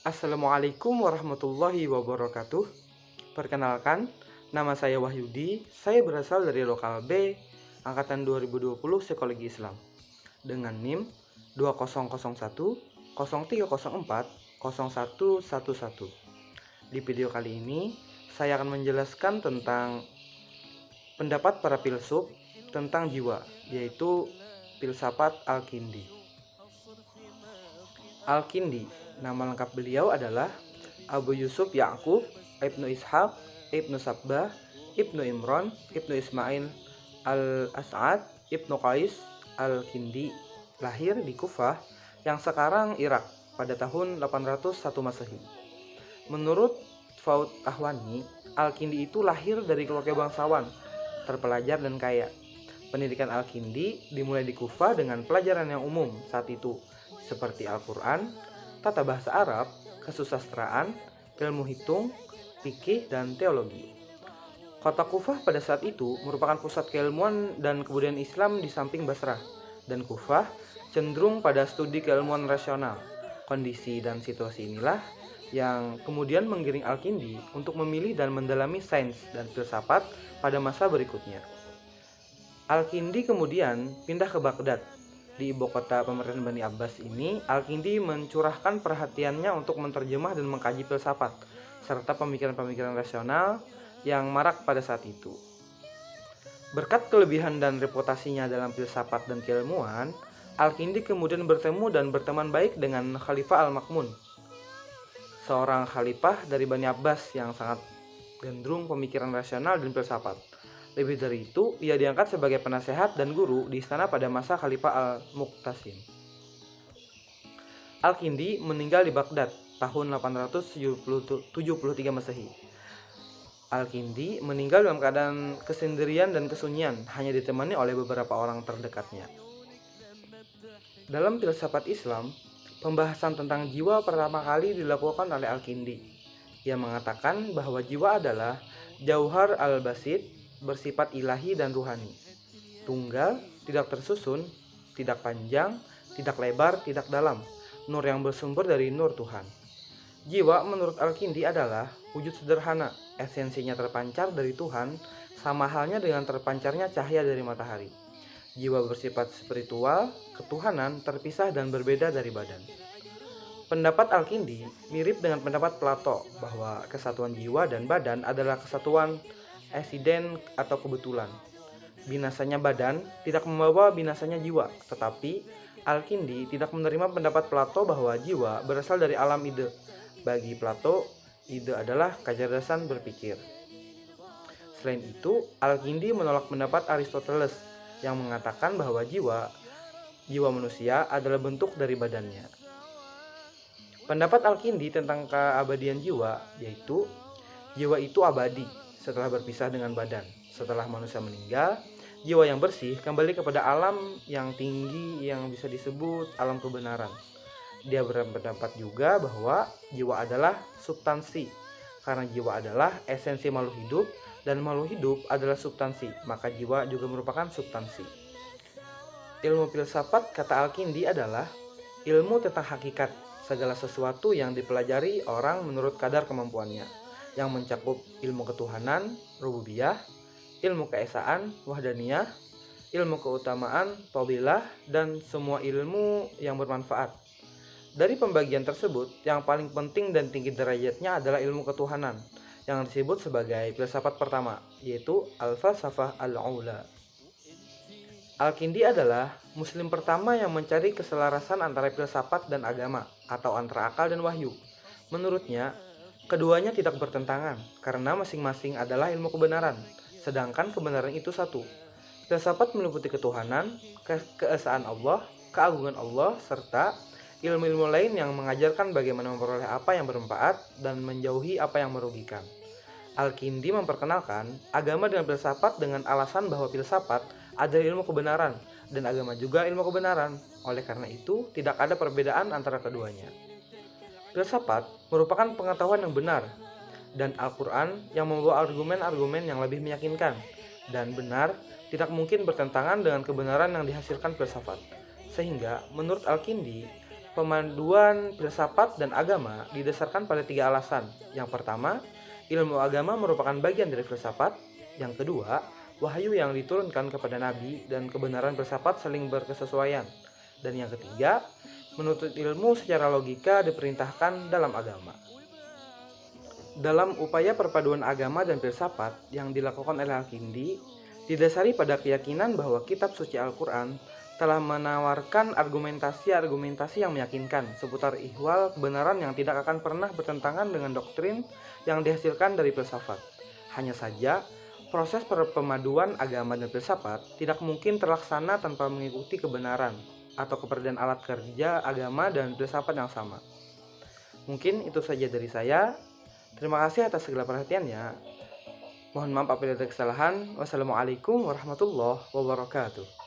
Assalamualaikum warahmatullahi wabarakatuh. Perkenalkan, nama saya Wahyudi. Saya berasal dari Lokal B, Angkatan 2020 Psikologi Islam. Dengan NIM 2001 0304 0111. Di video kali ini, saya akan menjelaskan tentang pendapat para filsuf tentang jiwa, yaitu filsafat Al-Kindi. Al-Kindi, nama lengkap beliau adalah Abu Yusuf Ya'qub Ibnu Ishaq Ibnu Sabbah Ibnu Imran Ibnu Ismail Al-As'ad Ibnu Qais Al-Kindi, lahir di Kufah yang sekarang Irak pada tahun 801 Masehi. Menurut Faut Ahwani, Al-Kindi itu lahir dari keluarga bangsawan, terpelajar dan kaya. Pendidikan Al-Kindi dimulai di Kufah dengan pelajaran yang umum saat itu, seperti Al-Quran, tata bahasa Arab, kesusastraan, ilmu hitung, fikih, dan teologi. Kota Kufah pada saat itu merupakan pusat keilmuan dan kebudayaan Islam di samping Basrah, dan Kufah cenderung pada studi keilmuan rasional. Kondisi dan situasi inilah yang kemudian menggiring Al-Kindi untuk memilih dan mendalami sains dan filsafat pada masa berikutnya. Al-Kindi kemudian pindah ke Baghdad. Di ibu kota pemerintahan Bani Abbas ini, Al-Kindi mencurahkan perhatiannya untuk menerjemah dan mengkaji filsafat, serta pemikiran-pemikiran rasional yang marak pada saat itu. Berkat kelebihan dan reputasinya dalam filsafat dan keilmuan, Al-Kindi kemudian bertemu dan berteman baik dengan Khalifah Al-Ma'mun, seorang khalifah dari Bani Abbas yang sangat gandrung pemikiran rasional dan filsafat. Lebih dari itu, ia diangkat sebagai penasehat dan guru di istana pada masa Khalifah Al-Muqtasim. Al-Kindi meninggal di Baghdad tahun 873 Masehi. Al-Kindi meninggal dalam keadaan kesendirian dan kesunyian, hanya ditemani oleh beberapa orang terdekatnya. Dalam filsafat Islam, pembahasan tentang jiwa pertama kali dilakukan oleh Al-Kindi. Ia mengatakan bahwa jiwa adalah jauhar al-basit, bersifat ilahi dan ruhani, tunggal, tidak tersusun, tidak panjang, tidak lebar, tidak dalam, nur yang bersumber dari nur Tuhan. Jiwa menurut Al-Kindi adalah wujud sederhana, esensinya terpancar dari Tuhan, sama halnya dengan terpancarnya cahaya dari matahari. Jiwa bersifat spiritual, ketuhanan, terpisah dan berbeda dari badan. Pendapat Al-Kindi mirip dengan pendapat Plato bahwa kesatuan jiwa dan badan adalah kesatuan eksiden atau kebetulan. Binasanya badan tidak membawa binasanya jiwa, tetapi Al-Kindi tidak menerima pendapat Plato bahwa jiwa berasal dari alam ide. Bagi Plato, ide adalah kecerdasan berpikir. Selain itu, Al-Kindi menolak pendapat Aristoteles yang mengatakan bahwa jiwa manusia adalah bentuk dari badannya. Pendapat Al-Kindi tentang keabadian jiwa yaitu jiwa itu abadi setelah berpisah dengan badan. Setelah manusia meninggal, jiwa yang bersih kembali kepada alam yang tinggi yang bisa disebut alam kebenaran. Dia berpendapat juga bahwa jiwa adalah substansi, karena jiwa adalah esensi makhluk hidup dan makhluk hidup adalah substansi, maka jiwa juga merupakan substansi. Ilmu filsafat, kata Al-Kindi, adalah ilmu tentang hakikat, segala sesuatu yang dipelajari orang menurut kadar kemampuannya, yang mencakup ilmu ketuhanan, rububiyah, ilmu keesaan, wahdaniyah, ilmu keutamaan, fadilah, dan semua ilmu yang bermanfaat. Dari pembagian tersebut, yang paling penting dan tinggi derajatnya adalah ilmu ketuhanan, yang disebut sebagai filsafat pertama, yaitu al-falsafah al-ula. Al-Kindi adalah muslim pertama yang mencari keselarasan antara filsafat dan agama, atau antara akal dan wahyu. Menurutnya, keduanya tidak bertentangan, karena masing-masing adalah ilmu kebenaran, sedangkan kebenaran itu satu. Filsafat meliputi ketuhanan, keesaan Allah, keagungan Allah, serta ilmu-ilmu lain yang mengajarkan bagaimana memperoleh apa yang bermanfaat dan menjauhi apa yang merugikan. Al-Kindi memperkenalkan agama dengan filsafat dengan alasan bahwa filsafat adalah ilmu kebenaran dan agama juga ilmu kebenaran. Oleh karena itu, tidak ada perbedaan antara keduanya. Filsafat merupakan pengetahuan yang benar, dan Al-Quran yang membawa argumen-argumen yang lebih meyakinkan dan benar tidak mungkin bertentangan dengan kebenaran yang dihasilkan filsafat. Sehingga, menurut Al-Kindi, Pemaduan filsafat dan agama didasarkan pada 3 alasan. Yang pertama, ilmu agama merupakan bagian dari filsafat. Yang kedua, wahyu yang diturunkan kepada nabi dan kebenaran filsafat saling berkesesuaian. Dan yang ketiga, menuntut ilmu secara logika diperintahkan dalam agama. Dalam upaya perpaduan agama dan filsafat yang dilakukan oleh Al-Kindi, didasari pada keyakinan bahwa kitab suci Al-Quran telah menawarkan argumentasi-argumentasi yang meyakinkan seputar ihwal kebenaran yang tidak akan pernah bertentangan dengan doktrin yang dihasilkan dari filsafat. Hanya saja, proses pemaduan agama dan filsafat tidak mungkin terlaksana tanpa mengikuti kebenaran atau keberadaan alat kerja agama dan filsafat yang sama. Mungkin itu saja dari saya. Terima kasih atas segala perhatiannya. Mohon maaf apabila ada kesalahan. Wassalamualaikum warahmatullahi wabarakatuh.